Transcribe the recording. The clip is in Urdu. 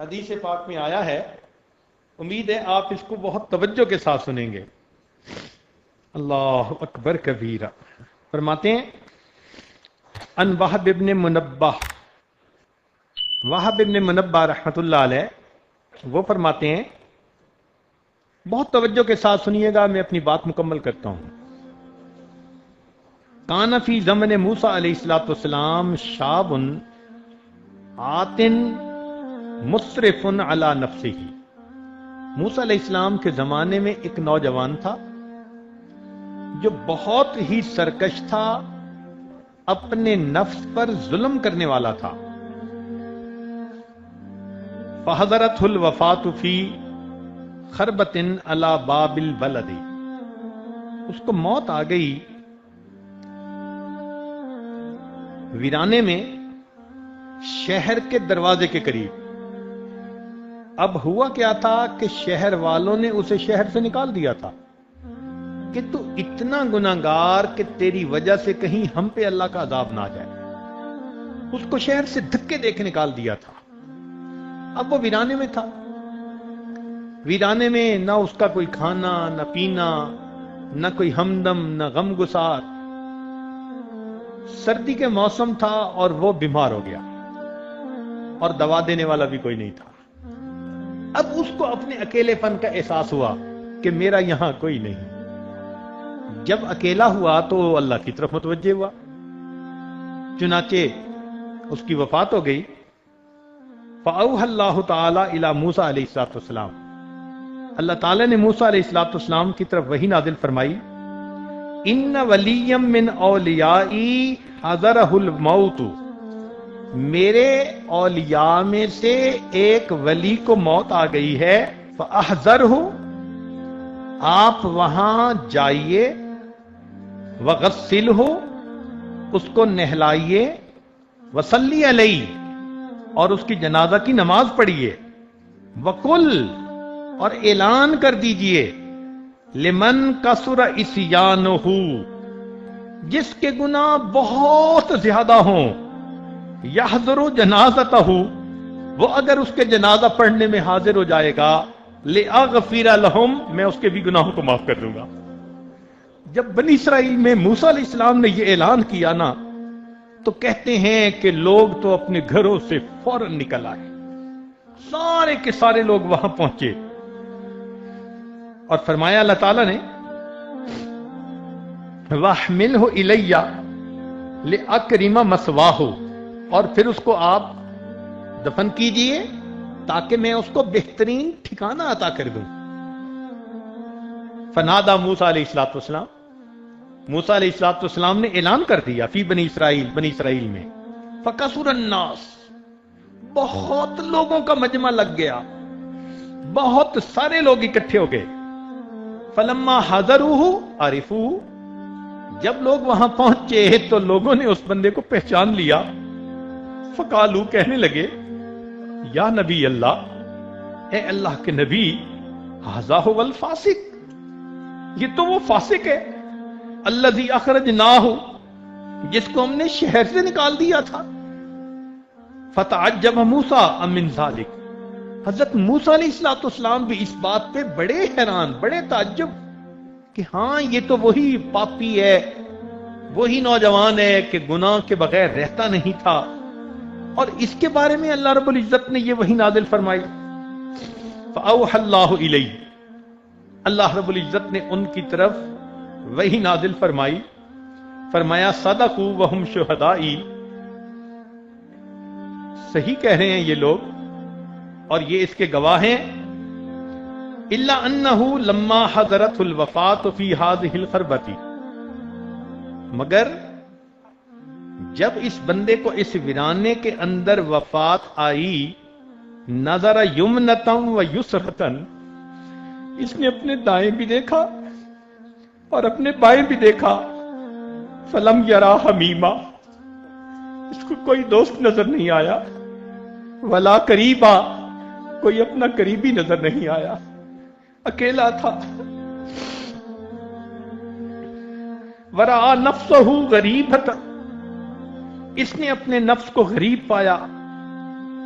حدیث پاک میں آیا ہے، امید ہے آپ اس کو بہت توجہ کے ساتھ سنیں گے۔ اللہ اکبر کبیرہ۔ فرماتے ہیں ان وہب ابن منبہ، وہب ابن منبہ رحمت اللہ علیہ وہ فرماتے ہیں، بہت توجہ کے ساتھ سنیے گا، میں اپنی بات مکمل کرتا ہوں۔ کان فی زمن موسیٰ علیہ السلام شاب آتن مصرف علی نفسہ، موسیٰ علیہ السلام کے زمانے میں ایک نوجوان تھا جو بہت ہی سرکش تھا، اپنے نفس پر ظلم کرنے والا تھا۔ فحضرتہ الوفاۃ فی خربۃ علی باب البلد، اس کو موت آ گئی ویرانے میں شہر کے دروازے کے قریب۔ اب ہوا کیا تھا کہ شہر والوں نے اسے شہر سے نکال دیا تھا کہ تو اتنا گناہگار کہ تیری وجہ سے کہیں ہم پہ اللہ کا عذاب نہ آ جائے۔ اس کو شہر سے دھکے دے کے نکال دیا تھا۔ اب وہ ویرانے میں تھا، ویرانے میں نہ اس کا کوئی کھانا نہ پینا، نہ کوئی ہمدم نہ غم گسار۔ سردی کے موسم تھا اور وہ بیمار ہو گیا اور دوا دینے والا بھی کوئی نہیں تھا۔ اب اس کو اپنے اکیلے پن کا احساس ہوا کہ میرا یہاں کوئی نہیں۔ جب اکیلا ہوا تو اللہ کی طرف متوجہ ہوا، چنانچہ اس کی وفات ہو گئی۔ فأوحى اللہ تعالی الی موسیٰ علیہ السلام، اللہ تعالی نے موسیٰ علیہ السلام کی طرف وحی نازل فرمائی، ان ولیا من اولیائی حضرہ الموت، میرے اولیاء میں سے ایک ولی کو موت آ گئی ہے، فاحذرہ، آپ وہاں جائیے، وغسلہ، اس کو نہلائیے، وصلی علیہ، اور اس کی جنازہ کی نماز پڑھیے، وقل، اور اعلان کر دیجئے، لمن کثر عصیانہ، جس کے گناہ بہت زیادہ ہوں، یحضر جنازتہ، وہ اگر اس کے جنازہ پڑھنے میں حاضر ہو جائے گا، لأغفر لہم، میں اس کے بھی گناہوں کو معاف کر دوں گا۔ جب بنی اسرائیل میں موسیٰ علیہ السلام نے یہ اعلان کیا نا، تو کہتے ہیں کہ لوگ تو اپنے گھروں سے فوراً نکل آئے، سارے کے سارے لوگ وہاں پہنچے، اور فرمایا اللہ تعالیٰ نے، وَاحْمِلْهُ إِلَيَّ لِأَكْرِمَ مَثْوَاهُ، اور پھر اس کو آپ دفن کیجئے تاکہ میں اس کو بہترین ٹھکانہ عطا کر دوں۔ فنادى موسیٰ علیہ السلام، موسیٰ علیہ السلام نے اعلان کر دیا، فی بنی اسرائیل، بنی اسرائیل میں، فکثر الناس، بہت لوگوں کا مجمع لگ گیا، بہت سارے لوگ اکٹھے ہو گئے۔ فلما حضروہ عرفوہ، جب لوگ وہاں پہنچے تو لوگوں نے اس بندے کو پہچان لیا۔ فقالو، کہنے لگے، یا نبی اللہ، اے اللہ کے نبی، ھذا ھو الفاسق، یہ تو وہ فاسق ہے، الذی اخرجناہ، جس کو ہم نے شہر سے نکال دیا تھا۔ فتعجب موسیٰ من ذلک، حضرت موسیٰ علیہ السلام بھی اس بات پہ بڑے حیران، بڑے تعجب کہ ہاں یہ تو وہی پاپی ہے، وہی نوجوان ہے کہ گناہ کے بغیر رہتا نہیں تھا، اور اس کے بارے میں اللہ رب العزت نے یہ وحی نازل فرمائی۔ فأوحى اللہ الیہ، اللہ رب العزت نے ان کی طرف وحی نازل فرمائی، فرمایا صدقوا وہم شہدائی، صحیح کہہ رہے ہیں یہ لوگ اور یہ اس کے گواہ ہیں، الا انہ لما حضرت الوفات فی ہذہ الخربۃ، مگر جب اس بندے کو اس ویرانے کے اندر وفات آئی، نظر یمنۃ و یسرۃ، اس نے اپنے دائیں بھی دیکھا اور اپنے بائیں بھی دیکھا، فلم یرا حمیما، اس کو کوئی دوست نظر نہیں آیا، ولا قریبا، کوئی اپنا قریبی نظر نہیں آیا، اکیلا تھا۔ ورآ نفسہ غریبۃ، اس نے اپنے نفس کو غریب پایا،